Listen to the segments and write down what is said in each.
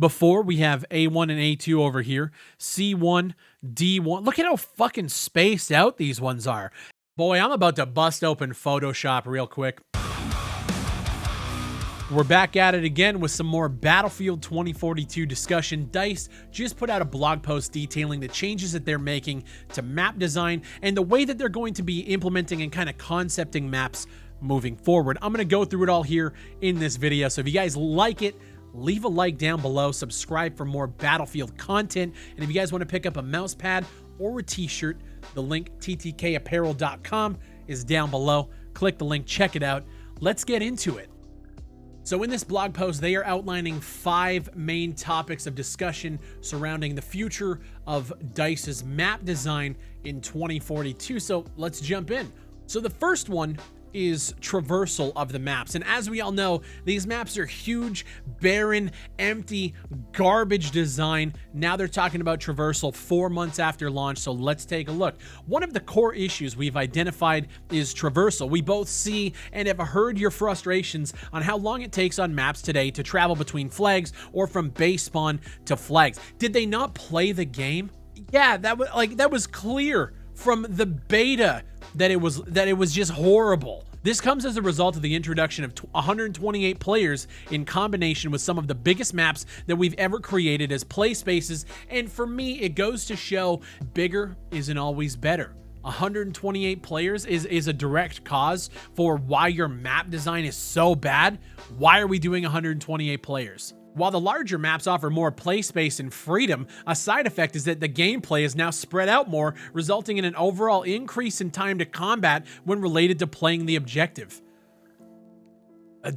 before, we have A1 and A2 over here, C1, D1. Look at how fucking spaced out these ones are. Boy, I'm about to bust open Photoshop real quick. We're back at it again with some more Battlefield 2042 discussion. DICE just put out a blog post detailing the changes that they're making to map design and the way that they're going to be implementing and kind of concepting maps moving forward. I'm going to go through it all here in this video. So if you guys like it, leave a like down below, subscribe for more Battlefield content. And if you guys want to pick up a mouse pad or a t-shirt, the link ttkapparel.com is down below. Click the link, check it out. Let's get into it. So in this blog post, they are outlining 5 main topics of discussion surrounding the future of DICE's map design in 2042. So let's jump in. So the first one is traversal of the maps. And as we all know, these maps are huge, barren, empty, garbage design. Now they're talking about traversal 4 months after launch, so let's take a look. One of the core issues we've identified is traversal. We both see and have heard your frustrations on how long it takes on maps today to travel between flags or from base spawn to flags. Did they not play the game? Yeah, that was clear from the beta that it was just horrible. This comes as a result of the introduction of 128 players in combination with some of the biggest maps that we've ever created as play spaces, and for me, it goes to show bigger isn't always better. 128 players is a direct cause for why your map design is so bad. Why are we doing 128 players? While the larger maps offer more play space and freedom, a side effect is that the gameplay is now spread out more, resulting in an overall increase in time to combat when related to playing the objective.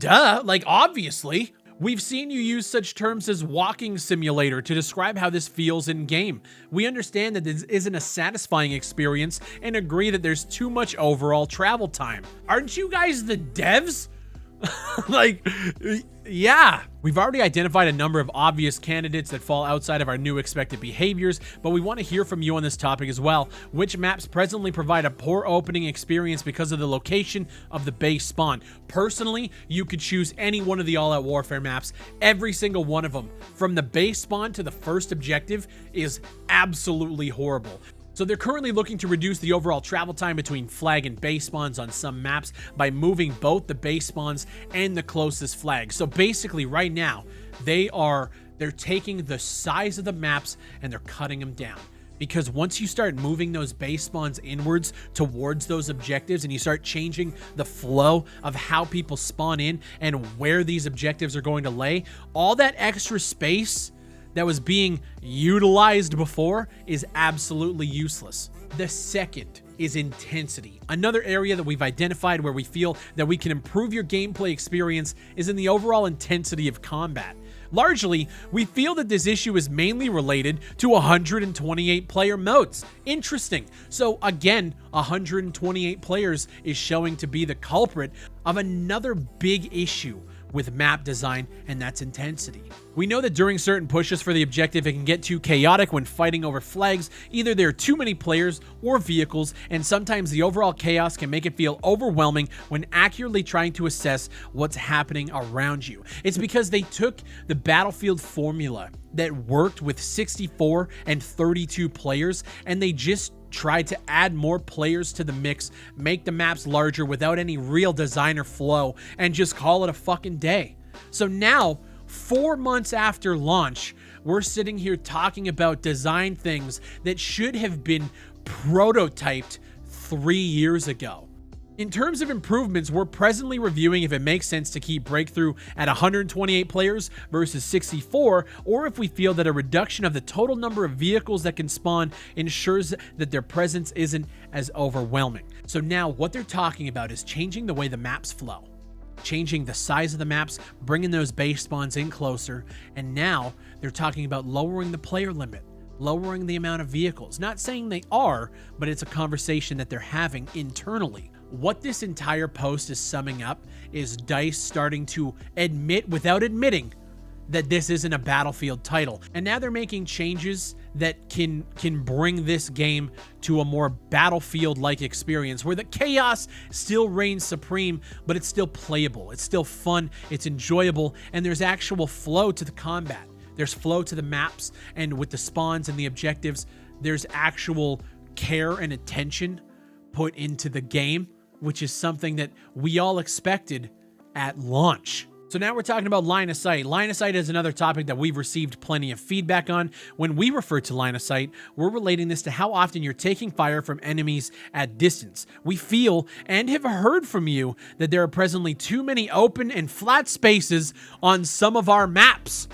Like obviously. We've seen you use such terms as walking simulator to describe how this feels in game. We understand that this isn't a satisfying experience and agree that there's too much overall travel time. Aren't you guys the devs? Like, yeah. We've already identified a number of obvious candidates that fall outside of our new expected behaviors, but we want to hear from you on this topic as well. Which maps presently provide a poor opening experience because of the location of the base spawn? Personally, you could choose any one of the all-out warfare maps. Every single one of them, from the base spawn to the first objective, is absolutely horrible. So they're currently looking to reduce the overall travel time between flag and base spawns on some maps by moving both the base spawns and the closest flag. So basically right now, they're taking the size of the maps and they're cutting them down. Because once you start moving those base spawns inwards towards those objectives and you start changing the flow of how people spawn in and where these objectives are going to lay, all that extra space that was being utilized before is absolutely useless. The second is intensity. Another area that we've identified where we feel that we can improve your gameplay experience is in the overall intensity of combat. Largely, we feel that this issue is mainly related to 128 player modes. Interesting. So again, 128 players is showing to be the culprit of another big issue with map design, and that's intensity. We know that during certain pushes for the objective, it can get too chaotic when fighting over flags. Either there are too many players or vehicles, and sometimes the overall chaos can make it feel overwhelming when accurately trying to assess what's happening around you. It's because they took the Battlefield formula that worked with 64 and 32 players, and they just tried to add more players to the mix, make the maps larger without any real designer flow, and just call it a fucking day. So now, 4 months after launch, we're sitting here talking about design things that should have been prototyped 3 years ago. In terms of improvements, we're presently reviewing if it makes sense to keep Breakthrough at 128 players versus 64, or if we feel that a reduction of the total number of vehicles that can spawn ensures that their presence isn't as overwhelming. So now what they're talking about is changing the way the maps flow, changing the size of the maps, bringing those base spawns in closer, and now they're talking about lowering the player limit, lowering the amount of vehicles. Not saying they are, but it's a conversation that they're having internally. What this entire post is summing up is DICE starting to admit without admitting that this isn't a Battlefield title. And now they're making changes that can bring this game to a more Battlefield-like experience where the chaos still reigns supreme, but it's still playable, it's still fun, it's enjoyable, and there's actual flow to the combat. There's flow to the maps, and with the spawns and the objectives, there's actual care and attention put into the game, which is something that we all expected at launch. So now we're talking about line of sight. Line of sight is another topic that we've received plenty of feedback on. When we refer to line of sight, we're relating this to how often you're taking fire from enemies at distance. We feel and have heard from you that there are presently too many open and flat spaces on some of our maps.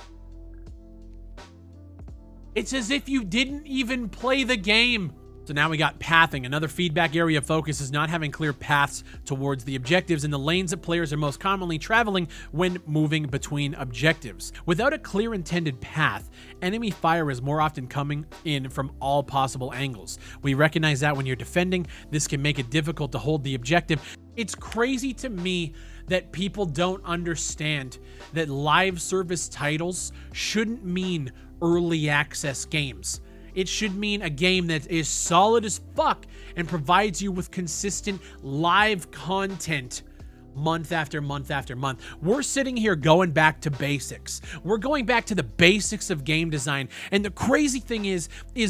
It's as if you didn't even play the game. So now we got pathing. Another feedback area of focus is not having clear paths towards the objectives and the lanes that players are most commonly traveling when moving between objectives. Without a clear intended path, enemy fire is more often coming in from all possible angles. We recognize that when you're defending, this can make it difficult to hold the objective. It's crazy to me that people don't understand that live service titles shouldn't mean early access games. It should mean a game that is solid as fuck and provides you with consistent live content month after month after month. We're sitting here going back to basics. We're going back to the basics of game design. And the crazy thing is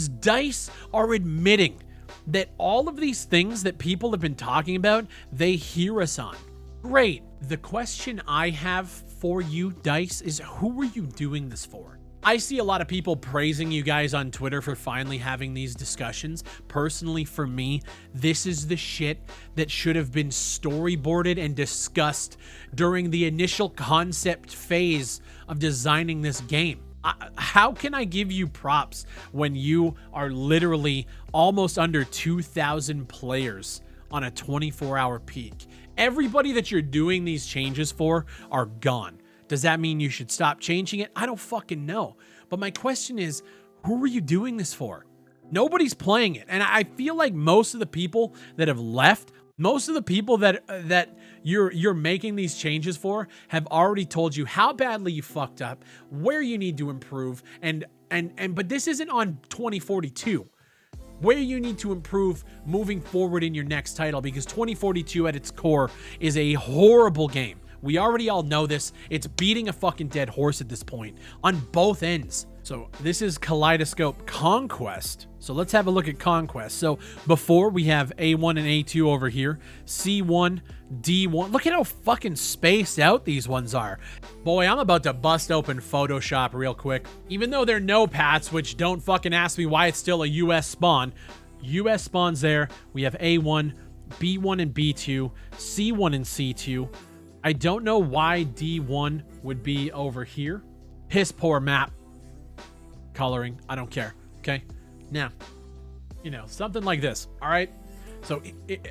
DICE are admitting that all of these things that people have been talking about, they hear us on. Great. The question I have for you, DICE, is who are you doing this for? I see a lot of people praising you guys on Twitter for finally having these discussions. Personally, for me, this is the shit that should have been storyboarded and discussed during the initial concept phase of designing this game. How can I give you props when you are literally almost under 2,000 players on a 24-hour peak? Everybody that you're doing these changes for are gone. Does that mean you should stop changing it? I don't fucking know. But my question is, who are you doing this for? Nobody's playing it. And I feel like most of the people that have left, most of the people that you're making these changes for have already told you how badly you fucked up, where you need to improve, but this isn't on 2042. Where you need to improve moving forward in your next title, because 2042 at its core is a horrible game. We already all know this. It's beating a fucking dead horse at this point on both ends. So this is Kaleidoscope Conquest. So let's have a look at Conquest. So before we have A1 and A2 over here, C1, D1. Look at how fucking spaced out these ones are. Boy, I'm about to bust open Photoshop real quick. Even though there are no paths, which don't fucking ask me why it's still a US spawn. US spawns there. We have A1, B1 and B2, C1 and C2. I don't know why D1 would be over here. Piss poor map. Coloring. I don't care. Okay. Now, something like this. All right. So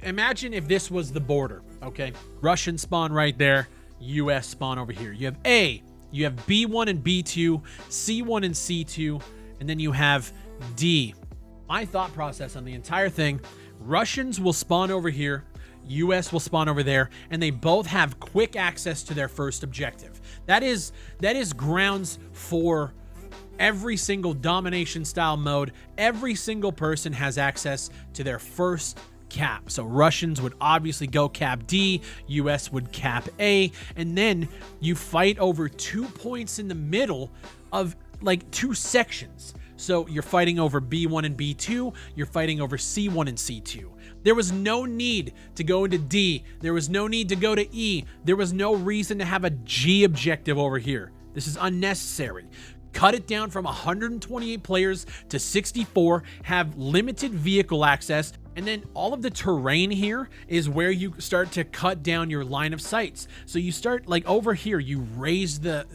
imagine if this was the border. Okay. Russian spawn right there. US spawn over here. You have A. You have B1 and B2. C1 and C2. And then you have D. My thought process on the entire thing. Russians will spawn over here. US will spawn over there, and they both have quick access to their first objective. That is grounds for every single domination style mode. Every single person has access to their first cap. So Russians would obviously go cap D, US would cap A, and then you fight over 2 points in the middle of like 2 sections. So you're fighting over B1 and B2, you're fighting over C1 and C2. There was no need to go into D. There was no need to go to E. There was no reason to have a G objective over here. This is unnecessary. Cut it down from 128 players to 64, have limited vehicle access, and then all of the terrain here is where you start to cut down your line of sights. So you start like over here, you raise the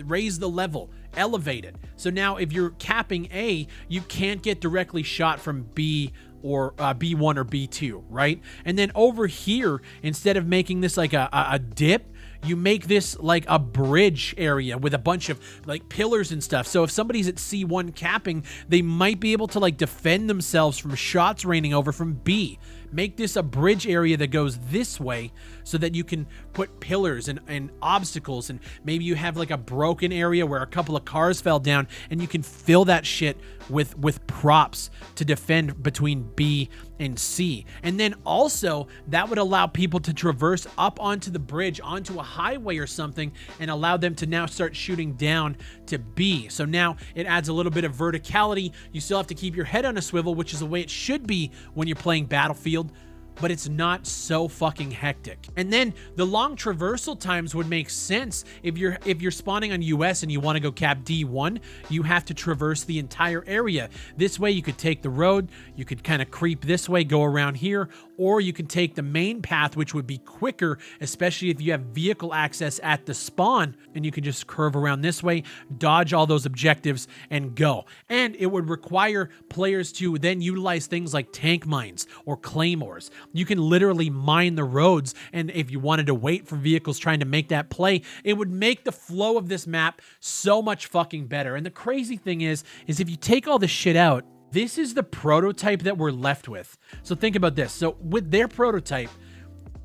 level, elevate it. So now if you're capping A, you can't get directly shot from B or B1 or B2, right? And then over here, instead of making this like a dip, you make this like a bridge area with a bunch of like pillars and stuff. So if somebody's at C1 capping, they might be able to like defend themselves from shots raining over from B. Make this a bridge area that goes this way so that you can put pillars and obstacles, and maybe you have like a broken area where a couple of cars fell down and you can fill that shit with props to defend between B and C. And then also that would allow people to traverse up onto the bridge, onto a highway or something, and allow them to now start shooting down to B. So now it adds a little bit of verticality. You still have to keep your head on a swivel, which is the way it should be when you're playing Battlefield, but it's not so fucking hectic. And then the long traversal times would make sense. If you're spawning on US and you want to go cap D1, you have to traverse the entire area. This way you could take the road, you could kind of creep this way, go around here, or you can take the main path, which would be quicker, especially if you have vehicle access at the spawn, and you can just curve around this way, dodge all those objectives, and go. And it would require players to then utilize things like tank mines or claymores. You can literally mine the roads, and if you wanted to wait for vehicles trying to make that play, it would make the flow of this map so much fucking better. And the crazy thing is if you take all this shit out, this is the prototype that we're left with. So think about this. So with their prototype,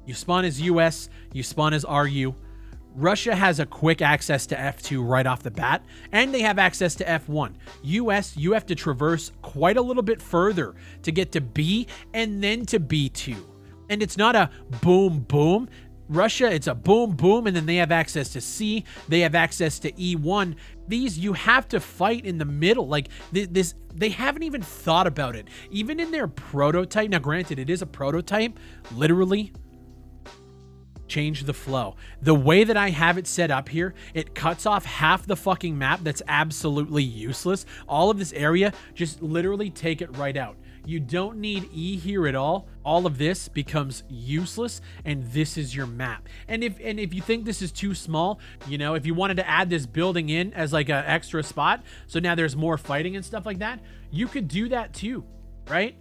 you spawn as US, you spawn as RU. Russia has a quick access to F2 right off the bat, and they have access to F1. US, you have to traverse quite a little bit further to get to B and then to B2. And it's not a boom, boom. Russia, it's a boom, boom, and then they have access to C, they have access to E1. These, you have to fight in the middle. Like, this, they haven't even thought about it. Even in their prototype, now granted, it is a prototype, literally, change the flow. The way that I have it set up here, it cuts off half the fucking map that's absolutely useless. All of this area, just literally take it right out. You don't need E here at all. All of this becomes useless, and this is your map. And if you think this is too small, you know, if you wanted to add this building in as like an extra spot, so now there's more fighting and stuff like that, you could do that too, right?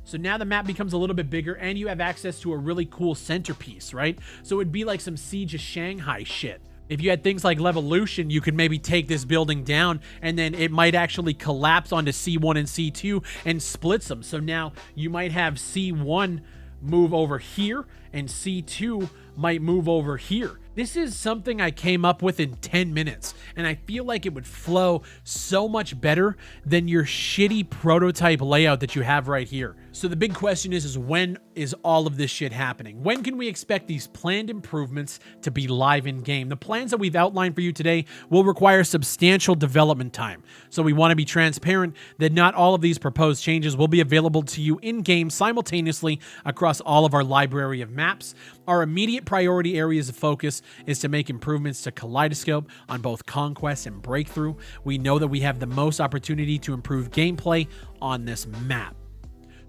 So now the map becomes a little bit bigger, and you have access to a really cool centerpiece, right? So it'd be like some Siege of Shanghai shit. If you had things like Levolution, you could maybe take this building down, and then it might actually collapse onto C1 and C2 and splits them. So now you might have C1 move over here, and C2 might move over here. This is something I came up with in 10 minutes, and I feel like it would flow so much better than your shitty prototype layout that you have right here. So the big question is when is all of this shit happening? When can we expect these planned improvements to be live in game? The plans that we've outlined for you today will require substantial development time. So we want to be transparent that not all of these proposed changes will be available to you in game simultaneously across all of our library of maps. Our immediate priority areas of focus is to make improvements to Kaleidoscope on both Conquest and Breakthrough. We know that we have the most opportunity to improve gameplay on this map.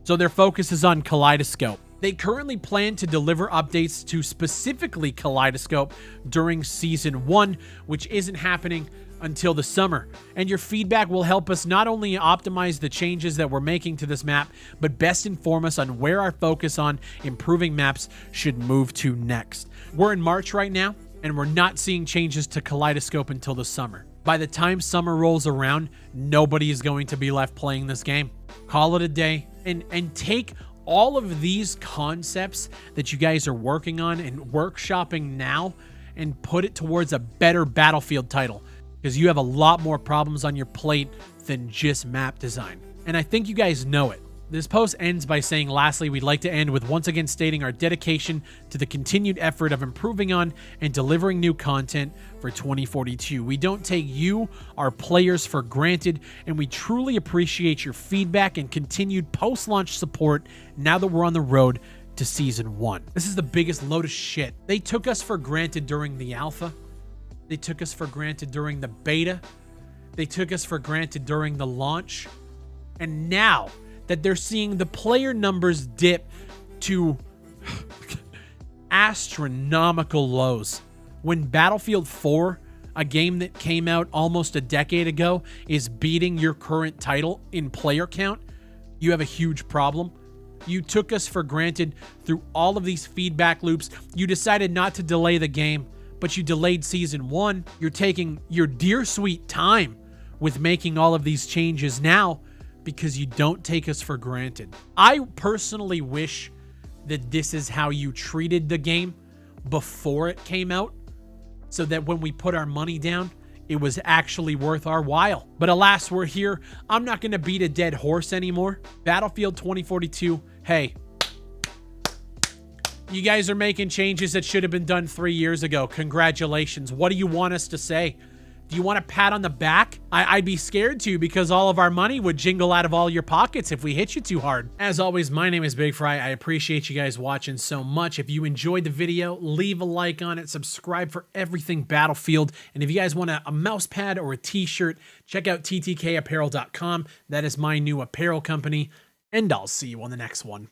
So their focus is on Kaleidoscope. They currently plan to deliver updates to specifically Kaleidoscope during Season 1, which isn't happening until the summer. And your feedback will help us not only optimize the changes that we're making to this map, but best inform us on where our focus on improving maps should move to next. We're in March right now, and we're not seeing changes to Kaleidoscope until the summer. By the time summer rolls around, nobody is going to be left playing this game. Call it a day, and take all of these concepts that you guys are working on and workshopping now and put it towards a better Battlefield title, because you have a lot more problems on your plate than just map design. And I think you guys know it. This post ends by saying, lastly, we'd like to end with once again stating our dedication to the continued effort of improving on and delivering new content for 2042. We don't take you, our players, for granted, and we truly appreciate your feedback and continued post-launch support now that we're on the road to Season 1. This is the biggest load of shit. They took us for granted during the alpha. They took us for granted during the beta. They took us for granted during the launch. And now that they're seeing the player numbers dip to astronomical lows, when Battlefield 4, a game that came out almost a decade ago, is beating your current title in player count, you have a huge problem. You took us for granted through all of these feedback loops. You decided not to delay the game, but you delayed Season 1. You're taking your dear sweet time with making all of these changes now because you don't take us for granted. I personally wish that this is how you treated the game before it came out, so that when we put our money down, it was actually worth our while. But alas, we're here. I'm not going to beat a dead horse anymore. Battlefield 2042, hey, you guys are making changes that should have been done 3 years ago. Congratulations. What do you want us to say? Do you want a pat on the back? I'd be scared to, because all of our money would jingle out of all your pockets if we hit you too hard. As always, my name is Big Fry. I appreciate you guys watching so much. If you enjoyed the video, leave a like on it, subscribe for everything Battlefield. And if you guys want a mouse pad or a t-shirt, check out ttkapparel.com. That is my new apparel company. And I'll see you on the next one.